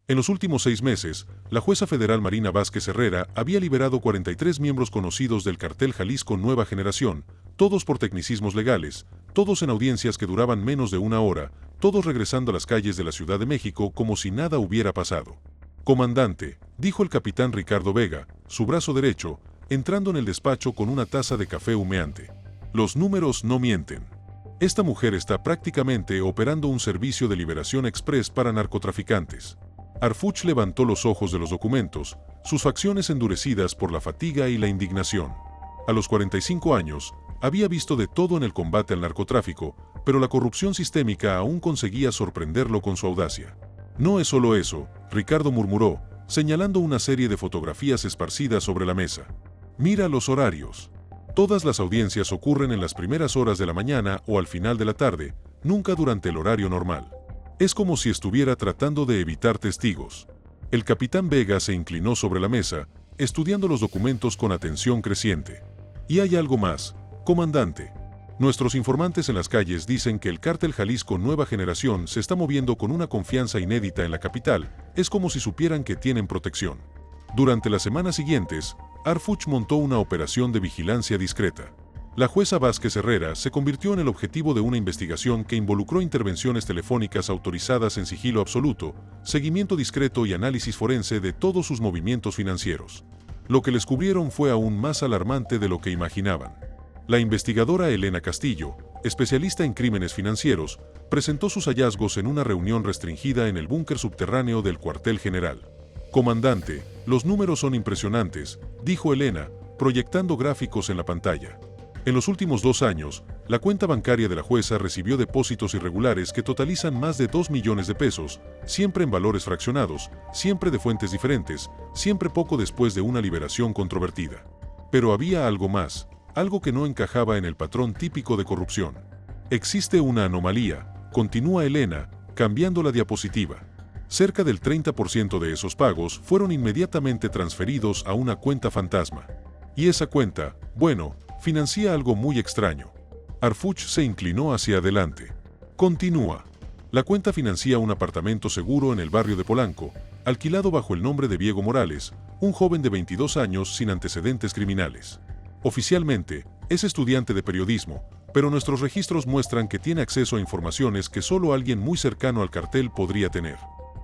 En los últimos 6 meses, la jueza federal Marina Vázquez Herrera había liberado 43 miembros conocidos del cartel Jalisco Nueva Generación, todos por tecnicismos legales, todos en audiencias que duraban menos de una hora, todos regresando a las calles de la Ciudad de México como si nada hubiera pasado. Comandante, dijo el capitán Ricardo Vega, su brazo derecho, entrando en el despacho con una taza de café humeante. Los números no mienten. Esta mujer está prácticamente operando un servicio de liberación express para narcotraficantes. Arfuch levantó los ojos de los documentos, sus facciones endurecidas por la fatiga y la indignación. A los 45 años, había visto de todo en el combate al narcotráfico, pero la corrupción sistémica aún conseguía sorprenderlo con su audacia. No es solo eso, Ricardo murmuró, señalando una serie de fotografías esparcidas sobre la mesa. Mira los horarios. Todas las audiencias ocurren en las primeras horas de la mañana o al final de la tarde, nunca durante el horario normal. Es como si estuviera tratando de evitar testigos. El capitán Vega se inclinó sobre la mesa, estudiando los documentos con atención creciente. Y hay algo más, comandante. Nuestros informantes en las calles dicen que el cártel Jalisco Nueva Generación se está moviendo con una confianza inédita en la capital, es como si supieran que tienen protección. Durante las semanas siguientes, Arfuch montó una operación de vigilancia discreta. La jueza Vázquez Herrera se convirtió en el objetivo de una investigación que involucró intervenciones telefónicas autorizadas en sigilo absoluto, seguimiento discreto y análisis forense de todos sus movimientos financieros. Lo que descubrieron fue aún más alarmante de lo que imaginaban. La investigadora Elena Castillo, especialista en crímenes financieros, presentó sus hallazgos en una reunión restringida en el búnker subterráneo del cuartel general. Comandante, los números son impresionantes, dijo Elena, proyectando gráficos en la pantalla. En los últimos 2 años, la cuenta bancaria de la jueza recibió depósitos irregulares que totalizan más de 2 millones de pesos, siempre en valores fraccionados, siempre de fuentes diferentes, siempre poco después de una liberación controvertida. Pero había algo más, algo que no encajaba en el patrón típico de corrupción. Existe una anomalía, continúa Elena, cambiando la diapositiva. Cerca del 30% de esos pagos fueron inmediatamente transferidos a una cuenta fantasma. Y esa cuenta, bueno, financia algo muy extraño. Arfuch se inclinó hacia adelante. Continúa. La cuenta financia un apartamento seguro en el barrio de Polanco, alquilado bajo el nombre de Diego Morales, un joven de 22 años sin antecedentes criminales. Oficialmente, es estudiante de periodismo, pero nuestros registros muestran que tiene acceso a informaciones que solo alguien muy cercano al cartel podría tener.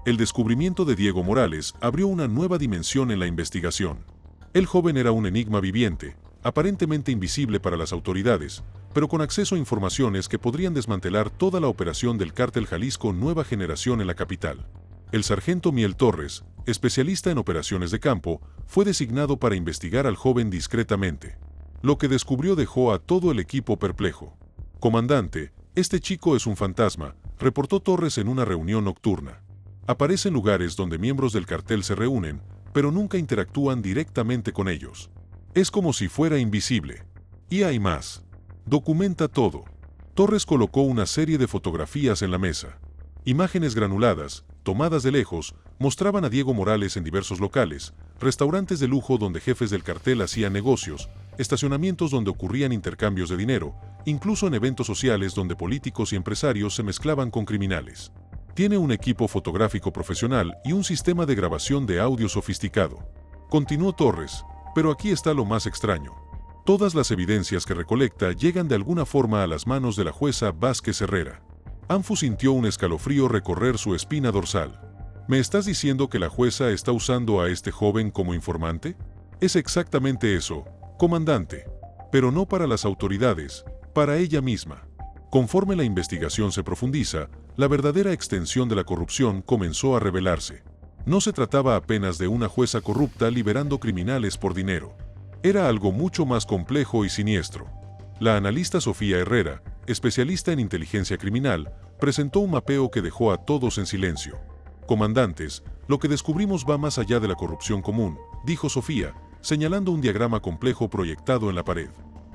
El descubrimiento de Diego Morales abrió una nueva dimensión en la investigación. El joven era un enigma viviente, aparentemente invisible para las autoridades, pero con acceso a informaciones que podrían desmantelar toda la operación del cártel Jalisco Nueva Generación en la capital. El sargento Miel Torres, especialista en operaciones de campo, fue designado para investigar al joven discretamente. Lo que descubrió dejó a todo el equipo perplejo. Comandante, este chico es un fantasma, reportó Torres en una reunión nocturna. Aparece en lugares donde miembros del cartel se reúnen, pero nunca interactúan directamente con ellos. Es como si fuera invisible. Y hay más. Documenta todo. Torres colocó una serie de fotografías en la mesa. Imágenes granuladas, tomadas de lejos, mostraban a Diego Morales en diversos locales, restaurantes de lujo donde jefes del cartel hacían negocios, estacionamientos donde ocurrían intercambios de dinero, incluso en eventos sociales donde políticos y empresarios se mezclaban con criminales. Tiene un equipo fotográfico profesional y un sistema de grabación de audio sofisticado. Continuó Torres, pero aquí está lo más extraño. Todas las evidencias que recolecta llegan de alguna forma a las manos de la jueza Vázquez Herrera. Anfu sintió un escalofrío recorrer su espina dorsal. ¿Me estás diciendo que la jueza está usando a este joven como informante? Es exactamente eso, comandante. Pero no para las autoridades, para ella misma. Conforme la investigación se profundiza, la verdadera extensión de la corrupción comenzó a revelarse. No se trataba apenas de una jueza corrupta liberando criminales por dinero. Era algo mucho más complejo y siniestro. La analista Sofía Herrera, especialista en inteligencia criminal, presentó un mapeo que dejó a todos en silencio. Comandantes, lo que descubrimos va más allá de la corrupción común, dijo Sofía, señalando un diagrama complejo proyectado en la pared.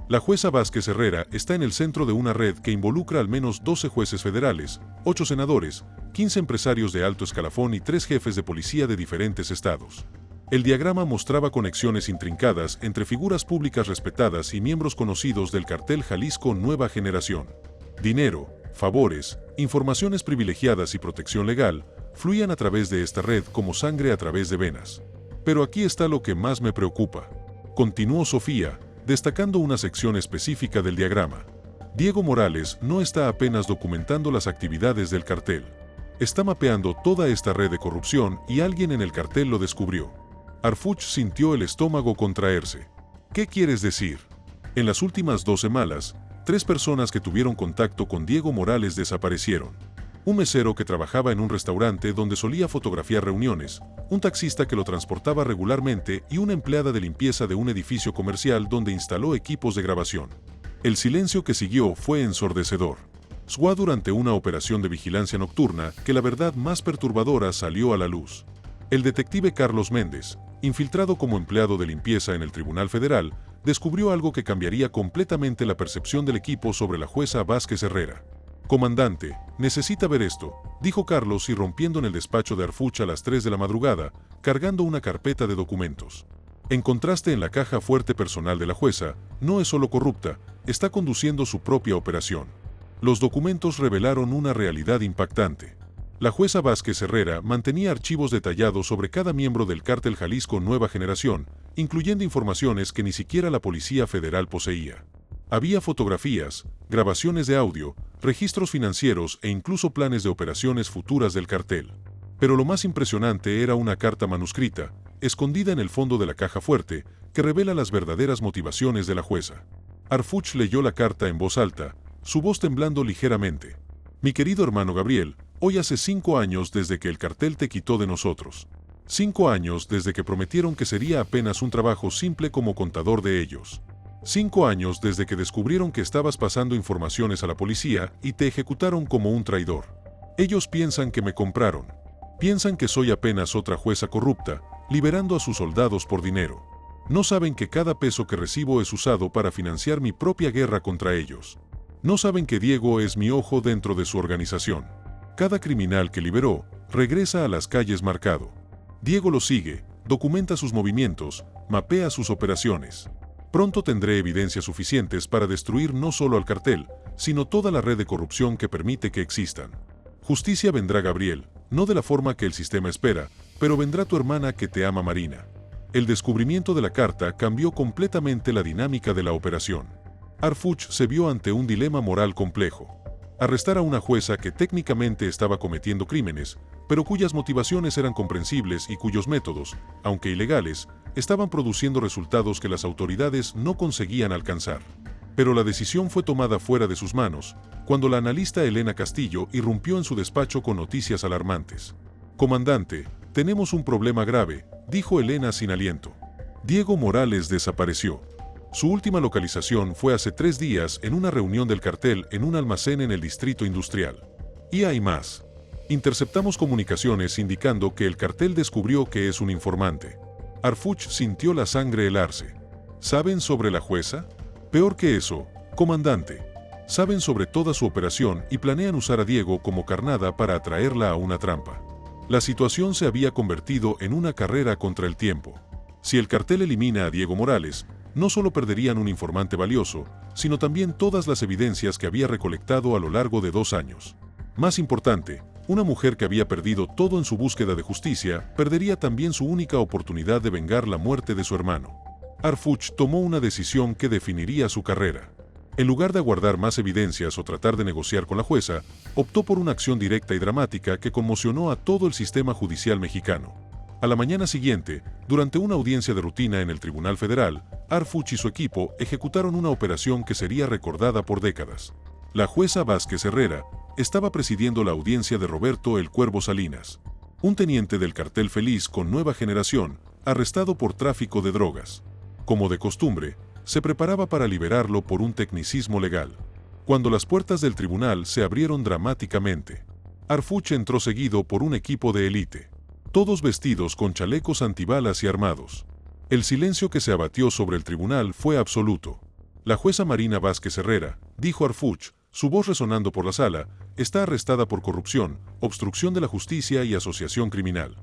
La jueza Vázquez Herrera está en el centro de una red que involucra al menos 12 jueces federales, 8 senadores, 15 empresarios de alto escalafón y 3 jefes de policía de diferentes estados. El diagrama mostraba conexiones intrincadas entre figuras públicas respetadas y miembros conocidos del cartel Jalisco Nueva Generación. Dinero, favores, informaciones privilegiadas y protección legal Fluían a través de esta red como sangre a través de venas. Pero aquí está lo que más me preocupa. Continuó Sofía, destacando una sección específica del diagrama. Diego Morales no está apenas documentando las actividades del cartel. Está mapeando toda esta red de corrupción y alguien en el cartel lo descubrió. Harfuch sintió el estómago contraerse. ¿Qué quieres decir? En las últimas 2 semanas, 3 personas que tuvieron contacto con Diego Morales desaparecieron. Un mesero que trabajaba en un restaurante donde solía fotografiar reuniones, un taxista que lo transportaba regularmente y una empleada de limpieza de un edificio comercial donde instaló equipos de grabación. El silencio que siguió fue ensordecedor. SWAT durante una operación de vigilancia nocturna que la verdad más perturbadora salió a la luz. El detective Carlos Méndez, infiltrado como empleado de limpieza en el Tribunal Federal, descubrió algo que cambiaría completamente la percepción del equipo sobre la jueza Vázquez Herrera. «Comandante, necesita ver esto», dijo Carlos irrumpiendo en el despacho de Harfuch a las 3 de la madrugada, cargando una carpeta de documentos. En contraste, en la caja fuerte personal de la jueza, no es solo corrupta, está conduciendo su propia operación. Los documentos revelaron una realidad impactante. La jueza Vázquez Herrera mantenía archivos detallados sobre cada miembro del cártel Jalisco Nueva Generación, incluyendo informaciones que ni siquiera la Policía Federal poseía. Había fotografías, grabaciones de audio, registros financieros e incluso planes de operaciones futuras del cartel. Pero lo más impresionante era una carta manuscrita, escondida en el fondo de la caja fuerte, que revela las verdaderas motivaciones de la jueza. Harfuch leyó la carta en voz alta, su voz temblando ligeramente. «Mi querido hermano Gabriel, hoy hace 5 años desde que el cartel te quitó de nosotros. 5 años desde que prometieron que sería apenas un trabajo simple como contador de ellos. 5 años desde que descubrieron que estabas pasando informaciones a la policía y te ejecutaron como un traidor. Ellos piensan que me compraron. Piensan que soy apenas otra jueza corrupta, liberando a sus soldados por dinero. No saben que cada peso que recibo es usado para financiar mi propia guerra contra ellos. No saben que Diego es mi ojo dentro de su organización. Cada criminal que liberó, regresa a las calles marcado. Diego lo sigue, documenta sus movimientos, mapea sus operaciones. Pronto tendré evidencias suficientes para destruir no solo al cartel, sino toda la red de corrupción que permite que existan. Justicia vendrá, Gabriel, no de la forma que el sistema espera, pero vendrá tu hermana que te ama, Marina». El descubrimiento de la carta cambió completamente la dinámica de la operación. Harfuch se vio ante un dilema moral complejo. Arrestar a una jueza que técnicamente estaba cometiendo crímenes, pero cuyas motivaciones eran comprensibles y cuyos métodos, aunque ilegales, estaban produciendo resultados que las autoridades no conseguían alcanzar. Pero la decisión fue tomada fuera de sus manos, cuando la analista Elena Castillo irrumpió en su despacho con noticias alarmantes. «Comandante, tenemos un problema grave», dijo Elena sin aliento. Diego Morales desapareció. Su última localización fue hace 3 días en una reunión del cartel en un almacén en el distrito industrial. Y hay más. Interceptamos comunicaciones indicando que el cartel descubrió que es un informante. Harfuch sintió la sangre helarse. ¿Saben sobre la jueza? Peor que eso, comandante. Saben sobre toda su operación y planean usar a Diego como carnada para atraerla a una trampa. La situación se había convertido en una carrera contra el tiempo. Si el cartel elimina a Diego Morales, no solo perderían un informante valioso, sino también todas las evidencias que había recolectado a lo largo de 2 años. Más importante, una mujer que había perdido todo en su búsqueda de justicia, perdería también su única oportunidad de vengar la muerte de su hermano. Harfuch tomó una decisión que definiría su carrera. En lugar de aguardar más evidencias o tratar de negociar con la jueza, optó por una acción directa y dramática que conmocionó a todo el sistema judicial mexicano. A la mañana siguiente, durante una audiencia de rutina en el Tribunal Federal, Harfuch y su equipo ejecutaron una operación que sería recordada por décadas. La jueza Vázquez Herrera estaba presidiendo la audiencia de Roberto El Cuervo Salinas, un teniente del cartel Feliz con Nueva Generación, arrestado por tráfico de drogas. Como de costumbre, se preparaba para liberarlo por un tecnicismo legal. Cuando las puertas del tribunal se abrieron dramáticamente, Harfuch entró seguido por un equipo de élite, todos vestidos con chalecos antibalas y armados. El silencio que se abatió sobre el tribunal fue absoluto. La jueza Marina Vázquez Herrera, dijo Harfuch, su voz resonando por la sala, está arrestada por corrupción, obstrucción de la justicia y asociación criminal.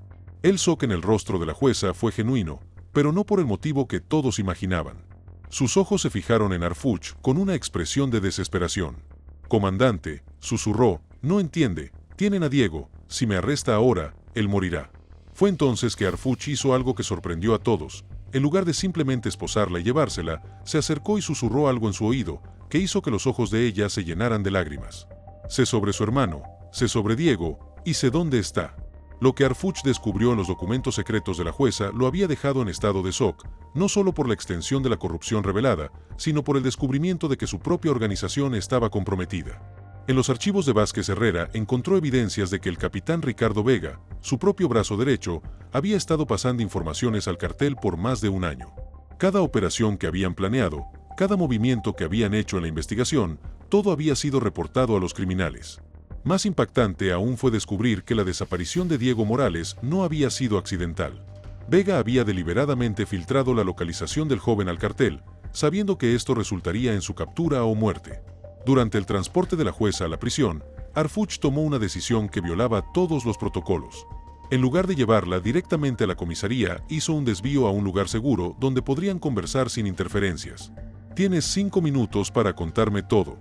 El shock en el rostro de la jueza fue genuino, pero no por el motivo que todos imaginaban. Sus ojos se fijaron en Harfuch con una expresión de desesperación. «Comandante», susurró, «no entiende, tienen a Diego, si me arresta ahora, él morirá. Fue entonces que Harfuch hizo algo que sorprendió a todos. En lugar de simplemente esposarla y llevársela, se acercó y susurró algo en su oído, que hizo que los ojos de ella se llenaran de lágrimas. Sé sobre su hermano, sé sobre Diego, y sé dónde está. Lo que Harfuch descubrió en los documentos secretos de la jueza lo había dejado en estado de shock, no solo por la extensión de la corrupción revelada, sino por el descubrimiento de que su propia organización estaba comprometida. En los archivos de Vázquez Herrera encontró evidencias de que el capitán Ricardo Vega, su propio brazo derecho, había estado pasando informaciones al cartel por más de un año. Cada operación que habían planeado, cada movimiento que habían hecho en la investigación, todo había sido reportado a los criminales. Más impactante aún fue descubrir que la desaparición de Diego Morales no había sido accidental. Vega había deliberadamente filtrado la localización del joven al cartel, sabiendo que esto resultaría en su captura o muerte. Durante el transporte de la jueza a la prisión, Harfuch tomó una decisión que violaba todos los protocolos. En lugar de llevarla directamente a la comisaría, hizo un desvío a un lugar seguro donde podrían conversar sin interferencias. «Tienes 5 minutos para contarme todo»,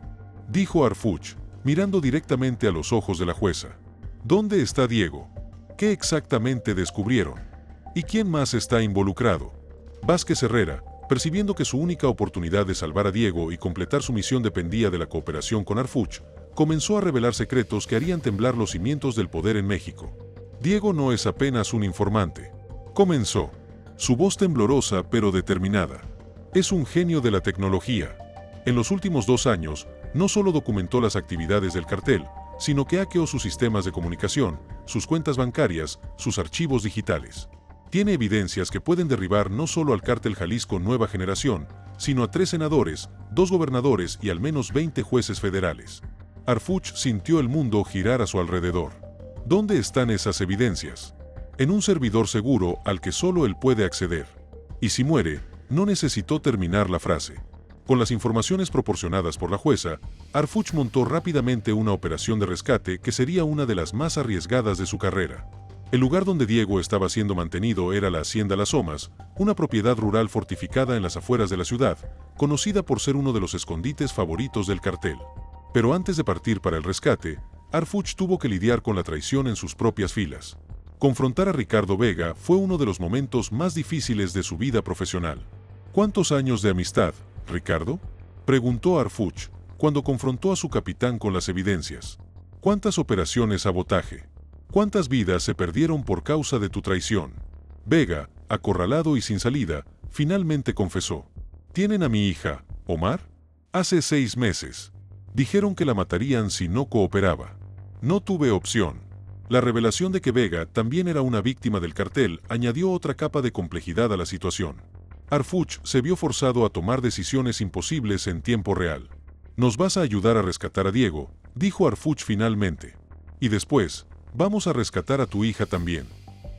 dijo Harfuch, mirando directamente a los ojos de la jueza. «¿Dónde está Diego? ¿Qué exactamente descubrieron? ¿Y quién más está involucrado?» Vázquez Herrera, percibiendo que su única oportunidad de salvar a Diego y completar su misión dependía de la cooperación con Harfuch, comenzó a revelar secretos que harían temblar los cimientos del poder en México. «Diego no es apenas un informante», comenzó, su voz temblorosa pero determinada. «Es un genio de la tecnología. En los últimos 2 años, no solo documentó las actividades del cartel, sino que hackeó sus sistemas de comunicación, sus cuentas bancarias, sus archivos digitales. Tiene evidencias que pueden derribar no solo al cártel Jalisco Nueva Generación, sino a 3 senadores, 2 gobernadores y al menos 20 jueces federales». Harfuch sintió el mundo girar a su alrededor. ¿Dónde están esas evidencias? En un servidor seguro al que solo él puede acceder. Y si muere, no necesitó terminar la frase. Con las informaciones proporcionadas por la jueza, Harfuch montó rápidamente una operación de rescate que sería una de las más arriesgadas de su carrera. El lugar donde Diego estaba siendo mantenido era la Hacienda Las Lomas, una propiedad rural fortificada en las afueras de la ciudad, conocida por ser uno de los escondites favoritos del cartel. Pero antes de partir para el rescate, Harfuch tuvo que lidiar con la traición en sus propias filas. Confrontar a Ricardo Vega fue uno de los momentos más difíciles de su vida profesional. «¿Cuántos años de amistad, Ricardo?», preguntó Harfuch, cuando confrontó a su capitán con las evidencias. «¿Cuántas operaciones sabotaje? ¿Cuántas vidas se perdieron por causa de tu traición?». Vega, acorralado y sin salida, finalmente confesó. «¿Tienen a mi hija, Omar? Hace 6 meses. Dijeron que la matarían si no cooperaba. No tuve opción». La revelación de que Vega también era una víctima del cartel añadió otra capa de complejidad a la situación. Harfuch se vio forzado a tomar decisiones imposibles en tiempo real. «Nos vas a ayudar a rescatar a Diego», dijo Harfuch finalmente. «Y después, vamos a rescatar a tu hija también.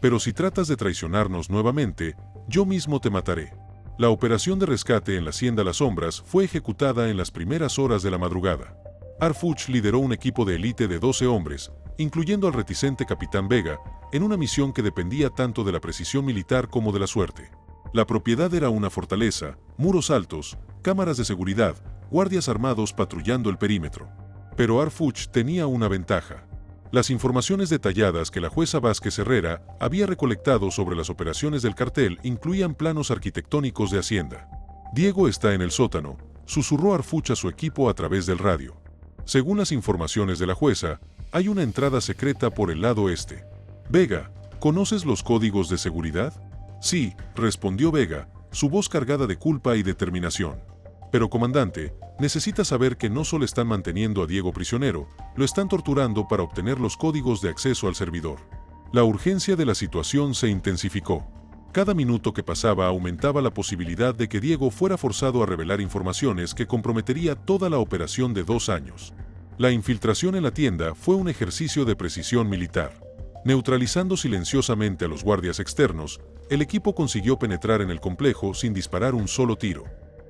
Pero si tratas de traicionarnos nuevamente, yo mismo te mataré». La operación de rescate en la Hacienda Las Sombras fue ejecutada en las primeras horas de la madrugada. Harfuch lideró un equipo de élite de 12 hombres, incluyendo al reticente capitán Vega, en una misión que dependía tanto de la precisión militar como de la suerte. La propiedad era una fortaleza, muros altos, cámaras de seguridad, guardias armados patrullando el perímetro. Pero Harfuch tenía una ventaja. Las informaciones detalladas que la jueza Vázquez Herrera había recolectado sobre las operaciones del cartel incluían planos arquitectónicos de Hacienda. «Diego está en el sótano», susurró Harfuch a su equipo a través del radio. Según las informaciones de la jueza, hay una entrada secreta por el lado este. «Vega, ¿conoces los códigos de seguridad?». «Sí», respondió Vega, su voz cargada de culpa y determinación. «Pero comandante, necesita saber que no solo están manteniendo a Diego prisionero, lo están torturando para obtener los códigos de acceso al servidor». La urgencia de la situación se intensificó. Cada minuto que pasaba aumentaba la posibilidad de que Diego fuera forzado a revelar informaciones que comprometería toda la operación de 2 años. La infiltración en la tienda fue un ejercicio de precisión militar. Neutralizando silenciosamente a los guardias externos, el equipo consiguió penetrar en el complejo sin disparar un solo tiro.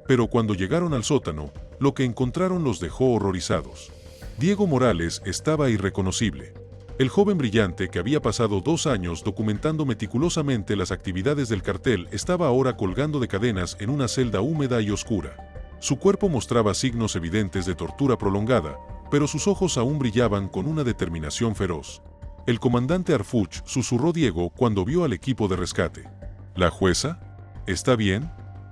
Pero cuando llegaron al sótano, lo que encontraron los dejó horrorizados. Diego Morales estaba irreconocible. El joven brillante que había pasado 2 años documentando meticulosamente las actividades del cartel estaba ahora colgando de cadenas en una celda húmeda y oscura. Su cuerpo mostraba signos evidentes de tortura prolongada, pero sus ojos aún brillaban con una determinación feroz. El comandante Arfuch, susurró Diego cuando vio al equipo de rescate. ¿La jueza? ¿Está bien?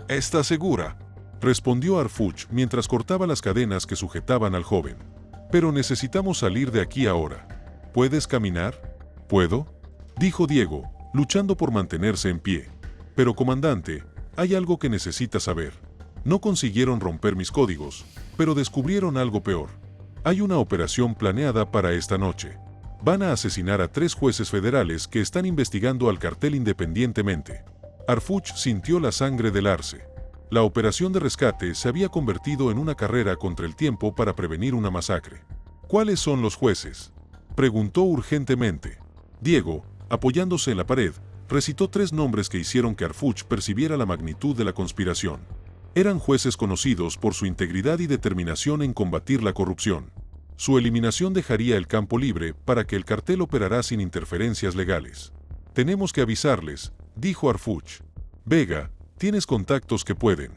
¿Está segura?, respondió Arfuch mientras cortaba las cadenas que sujetaban al joven. Pero necesitamos salir de aquí ahora. ¿Puedes caminar? ¿Puedo?, dijo Diego, luchando por mantenerse en pie. Pero comandante, hay algo que necesita saber. No consiguieron romper mis códigos, pero descubrieron algo peor. Hay una operación planeada para esta noche. Van a asesinar a 3 jueces federales que están investigando al cartel independientemente. Arfuch sintió la sangre helarse. La operación de rescate se había convertido en una carrera contra el tiempo para prevenir una masacre. ¿Cuáles son los jueces?, preguntó urgentemente. Diego, apoyándose en la pared, recitó 3 nombres que hicieron que Arfuch percibiera la magnitud de la conspiración. Eran jueces conocidos por su integridad y determinación en combatir la corrupción. Su eliminación dejaría el campo libre para que el cartel operara sin interferencias legales. Tenemos que avisarles, dijo Arfuch. Vega, tienes contactos que pueden.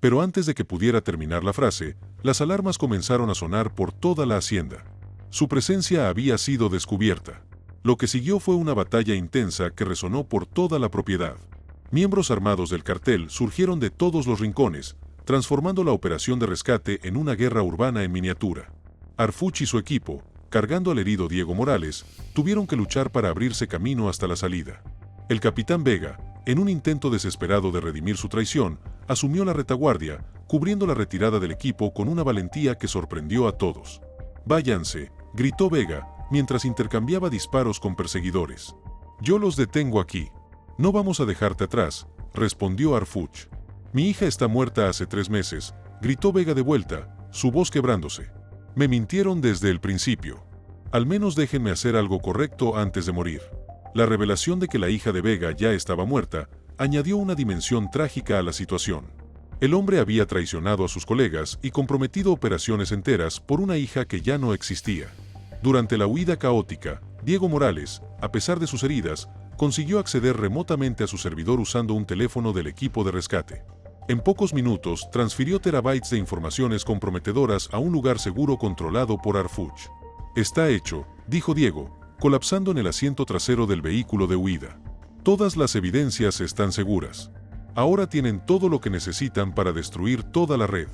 Pero antes de que pudiera terminar la frase, las alarmas comenzaron a sonar por toda la hacienda. Su presencia había sido descubierta. Lo que siguió fue una batalla intensa que resonó por toda la propiedad. Miembros armados del cartel surgieron de todos los rincones, transformando la operación de rescate en una guerra urbana en miniatura. Arfuch y su equipo, cargando al herido Diego Morales, tuvieron que luchar para abrirse camino hasta la salida. El capitán Vega, en un intento desesperado de redimir su traición, asumió la retaguardia, cubriendo la retirada del equipo con una valentía que sorprendió a todos. «Váyanse», gritó Vega, mientras intercambiaba disparos con perseguidores. «Yo los detengo aquí». «No vamos a dejarte atrás», respondió Arfuch. «Mi hija está muerta hace 3 meses», gritó Vega de vuelta, su voz quebrándose. «Me mintieron desde el principio. Al menos déjenme hacer algo correcto antes de morir». La revelación de que la hija de Vega ya estaba muerta añadió una dimensión trágica a la situación. El hombre había traicionado a sus colegas y comprometido operaciones enteras por una hija que ya no existía. Durante la huida caótica, Diego Morales, a pesar de sus heridas, consiguió acceder remotamente a su servidor usando un teléfono del equipo de rescate. En pocos minutos, transfirió terabytes de informaciones comprometedoras a un lugar seguro controlado por Arfuch. «Está hecho», dijo Diego, colapsando en el asiento trasero del vehículo de huida. «Todas las evidencias están seguras. Ahora tienen todo lo que necesitan para destruir toda la red».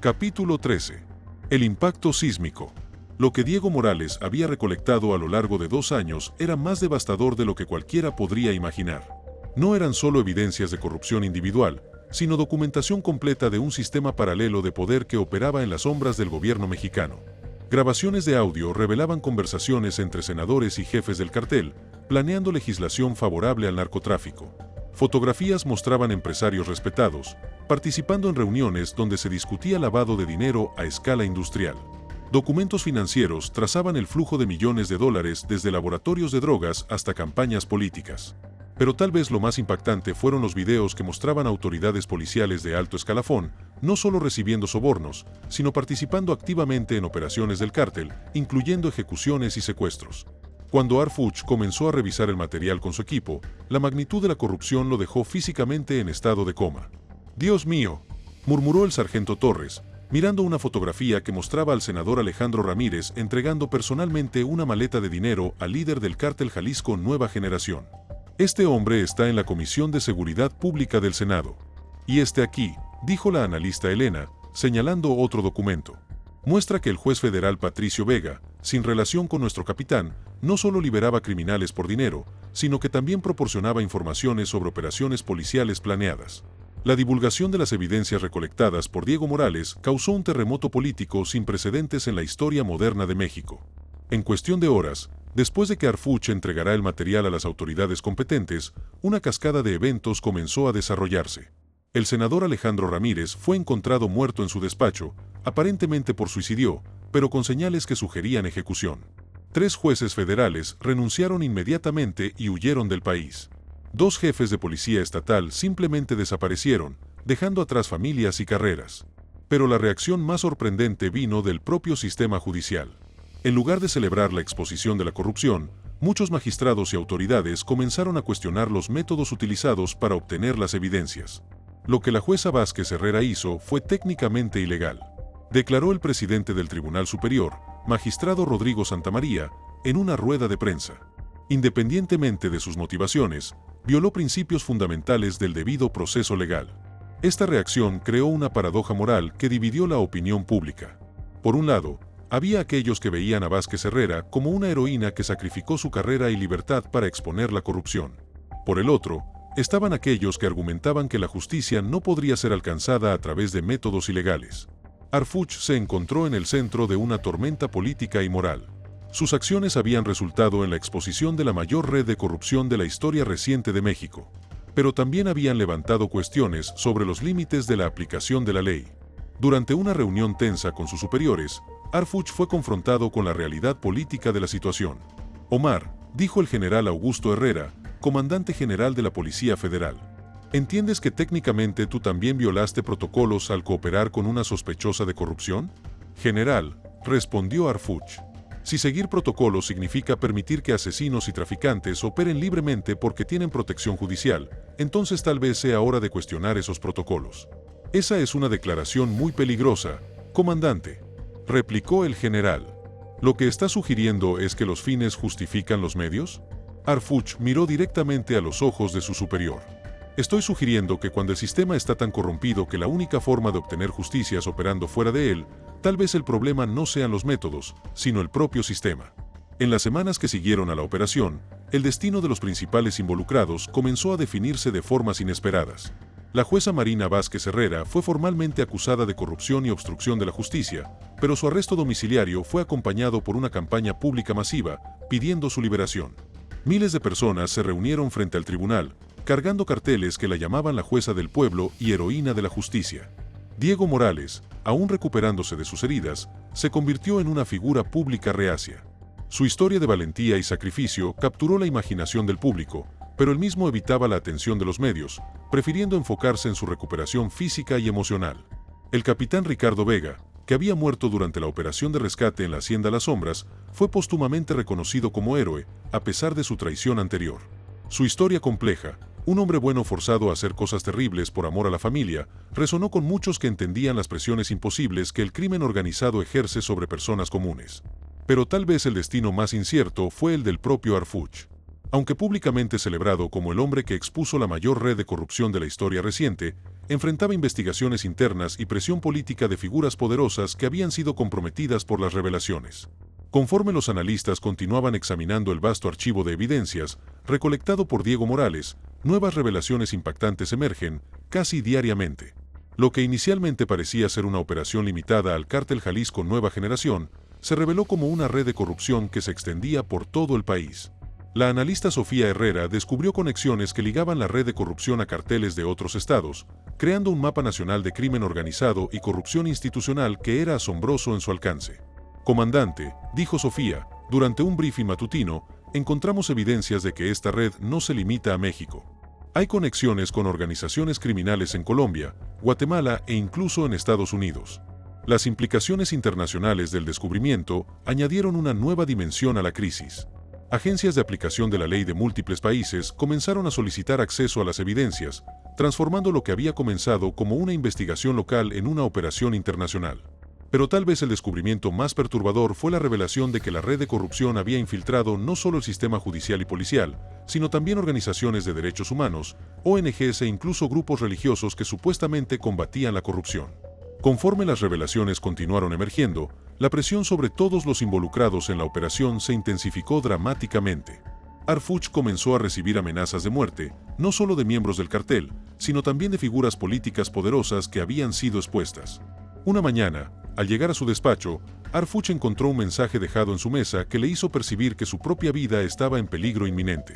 Capítulo 13. El impacto sísmico. Lo que Diego Morales había recolectado a lo largo de 2 años era más devastador de lo que cualquiera podría imaginar. No eran solo evidencias de corrupción individual, sino documentación completa de un sistema paralelo de poder que operaba en las sombras del gobierno mexicano. Grabaciones de audio revelaban conversaciones entre senadores y jefes del cartel, planeando legislación favorable al narcotráfico. Fotografías mostraban empresarios respetados, participando en reuniones donde se discutía lavado de dinero a escala industrial. Documentos financieros trazaban el flujo de millones de dólares desde laboratorios de drogas hasta campañas políticas. Pero tal vez lo más impactante fueron los videos que mostraban autoridades policiales de alto escalafón, no solo recibiendo sobornos, sino participando activamente en operaciones del cártel, incluyendo ejecuciones y secuestros. Cuando Arfuch comenzó a revisar el material con su equipo, la magnitud de la corrupción lo dejó físicamente en estado de coma. «Dios mío», murmuró el sargento Torres, mirando una fotografía que mostraba al senador Alejandro Ramírez entregando personalmente una maleta de dinero al líder del cártel Jalisco Nueva Generación. «Este hombre está en la Comisión de Seguridad Pública del Senado. Y este aquí», dijo la analista Elena, señalando otro documento. «Muestra que el juez federal Patricio Vega, sin relación con nuestro capitán, no solo liberaba criminales por dinero, sino que también proporcionaba informaciones sobre operaciones policiales planeadas». La divulgación de las evidencias recolectadas por Diego Morales causó un terremoto político sin precedentes en la historia moderna de México. En cuestión de horas, después de que Arfuch entregara el material a las autoridades competentes, una cascada de eventos comenzó a desarrollarse. El senador Alejandro Ramírez fue encontrado muerto en su despacho, aparentemente por suicidio, pero con señales que sugerían ejecución. 3 jueces federales renunciaron inmediatamente y huyeron del país. 2 jefes de policía estatal simplemente desaparecieron, dejando atrás familias y carreras. Pero la reacción más sorprendente vino del propio sistema judicial. En lugar de celebrar la exposición de la corrupción, muchos magistrados y autoridades comenzaron a cuestionar los métodos utilizados para obtener las evidencias. Lo que la jueza Vázquez Herrera hizo fue técnicamente ilegal, declaró el presidente del Tribunal Superior, magistrado Rodrigo Santamaría, en una rueda de prensa. Independientemente de sus motivaciones, violó principios fundamentales del debido proceso legal. Esta reacción creó una paradoja moral que dividió la opinión pública. Por un lado, había aquellos que veían a Vázquez Herrera como una heroína que sacrificó su carrera y libertad para exponer la corrupción. Por el otro, estaban aquellos que argumentaban que la justicia no podría ser alcanzada a través de métodos ilegales. Harfuch se encontró en el centro de una tormenta política y moral. Sus acciones habían resultado en la exposición de la mayor red de corrupción de la historia reciente de México, pero también habían levantado cuestiones sobre los límites de la aplicación de la ley. Durante una reunión tensa con sus superiores, Harfuch fue confrontado con la realidad política de la situación. Omar, dijo el general Augusto Herrera, comandante general de la Policía Federal, ¿entiendes que técnicamente tú también violaste protocolos al cooperar con una sospechosa de corrupción? General, respondió Harfuch, si seguir protocolos significa permitir que asesinos y traficantes operen libremente porque tienen protección judicial, entonces tal vez sea hora de cuestionar esos protocolos. Esa es una declaración muy peligrosa, comandante, replicó el general. ¿Lo que está sugiriendo es que los fines justifican los medios? Harfuch miró directamente a los ojos de su superior. Estoy sugiriendo que cuando el sistema está tan corrompido que la única forma de obtener justicia es operando fuera de él, tal vez el problema no sean los métodos, sino el propio sistema. En las semanas que siguieron a la operación, el destino de los principales involucrados comenzó a definirse de formas inesperadas. La jueza Marina Vázquez Herrera fue formalmente acusada de corrupción y obstrucción de la justicia, pero su arresto domiciliario fue acompañado por una campaña pública masiva pidiendo su liberación. Miles de personas se reunieron frente al tribunal, cargando carteles que la llamaban la jueza del pueblo y heroína de la justicia. Diego Morales, aún recuperándose de sus heridas, se convirtió en una figura pública reacia. Su historia de valentía y sacrificio capturó la imaginación del público, pero él mismo evitaba la atención de los medios, prefiriendo enfocarse en su recuperación física y emocional. El capitán Ricardo Vega, que había muerto durante la operación de rescate en la Hacienda Las Sombras, fue póstumamente reconocido como héroe, a pesar de su traición anterior. Su historia compleja, un hombre bueno forzado a hacer cosas terribles por amor a la familia, resonó con muchos que entendían las presiones imposibles que el crimen organizado ejerce sobre personas comunes. Pero tal vez el destino más incierto fue el del propio Harfuch. Aunque públicamente celebrado como el hombre que expuso la mayor red de corrupción de la historia reciente, enfrentaba investigaciones internas y presión política de figuras poderosas que habían sido comprometidas por las revelaciones. Conforme los analistas continuaban examinando el vasto archivo de evidencias, recolectado por Diego Morales, nuevas revelaciones impactantes emergen, casi diariamente. Lo que inicialmente parecía ser una operación limitada al Cártel Jalisco Nueva Generación, se reveló como una red de corrupción que se extendía por todo el país. La analista Sofía Herrera descubrió conexiones que ligaban la red de corrupción a carteles de otros estados, creando un mapa nacional de crimen organizado y corrupción institucional que era asombroso en su alcance. Comandante, dijo Sofía, durante un briefing matutino, encontramos evidencias de que esta red no se limita a México. Hay conexiones con organizaciones criminales en Colombia, Guatemala e incluso en Estados Unidos. Las implicaciones internacionales del descubrimiento añadieron una nueva dimensión a la crisis. Agencias de aplicación de la ley de múltiples países comenzaron a solicitar acceso a las evidencias, transformando lo que había comenzado como una investigación local en una operación internacional. Pero tal vez el descubrimiento más perturbador fue la revelación de que la red de corrupción había infiltrado no solo el sistema judicial y policial, sino también organizaciones de derechos humanos, ONGs e incluso grupos religiosos que supuestamente combatían la corrupción. Conforme las revelaciones continuaron emergiendo, la presión sobre todos los involucrados en la operación se intensificó dramáticamente. Harfuch comenzó a recibir amenazas de muerte, no solo de miembros del cartel, sino también de figuras políticas poderosas que habían sido expuestas. Una mañana, al llegar a su despacho, Harfuch encontró un mensaje dejado en su mesa que le hizo percibir que su propia vida estaba en peligro inminente.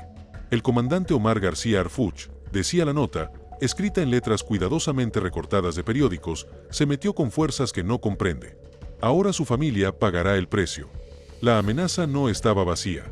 El comandante Omar García Harfuch, decía la nota, escrita en letras cuidadosamente recortadas de periódicos, se metió con fuerzas que no comprende. Ahora su familia pagará el precio. La amenaza no estaba vacía.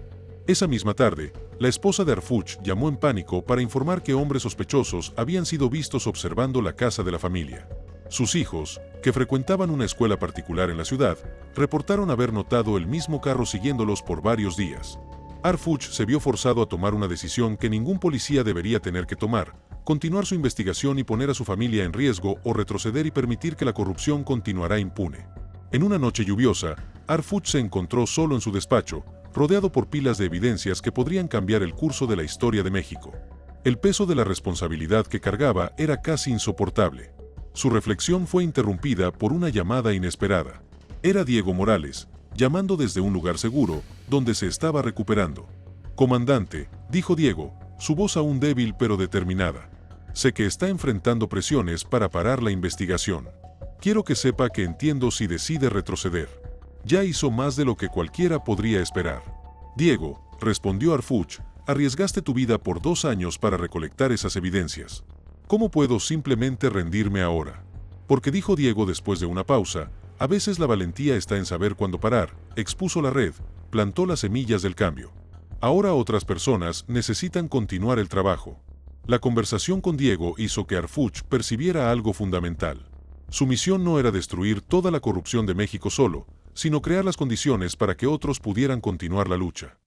Esa misma tarde, la esposa de Harfuch llamó en pánico para informar que hombres sospechosos habían sido vistos observando la casa de la familia. Sus hijos, que frecuentaban una escuela particular en la ciudad, reportaron haber notado el mismo carro siguiéndolos por varios días. Harfuch se vio forzado a tomar una decisión que ningún policía debería tener que tomar: continuar su investigación y poner a su familia en riesgo, o retroceder y permitir que la corrupción continuara impune. En una noche lluviosa, Harfuch se encontró solo en su despacho, rodeado por pilas de evidencias que podrían cambiar el curso de la historia de México. El peso de la responsabilidad que cargaba era casi insoportable. Su reflexión fue interrumpida por una llamada inesperada. Era Diego Morales, llamando desde un lugar seguro, donde se estaba recuperando. «Comandante», dijo Diego, su voz aún débil pero determinada. «Sé que está enfrentando presiones para parar la investigación. Quiero que sepa que entiendo si decide retroceder. Ya hizo más de lo que cualquiera podría esperar». «Diego», respondió Harfuch, «arriesgaste tu vida por 2 años para recolectar esas evidencias. ¿Cómo puedo simplemente rendirme ahora?». «Porque», dijo Diego después de una pausa, «a veces la valentía está en saber cuándo parar», expuso la red, plantó las semillas del cambio. Ahora otras personas necesitan continuar el trabajo. La conversación con Diego hizo que Harfuch percibiera algo fundamental. Su misión no era destruir toda la corrupción de México solo, sino crear las condiciones para que otros pudieran continuar la lucha.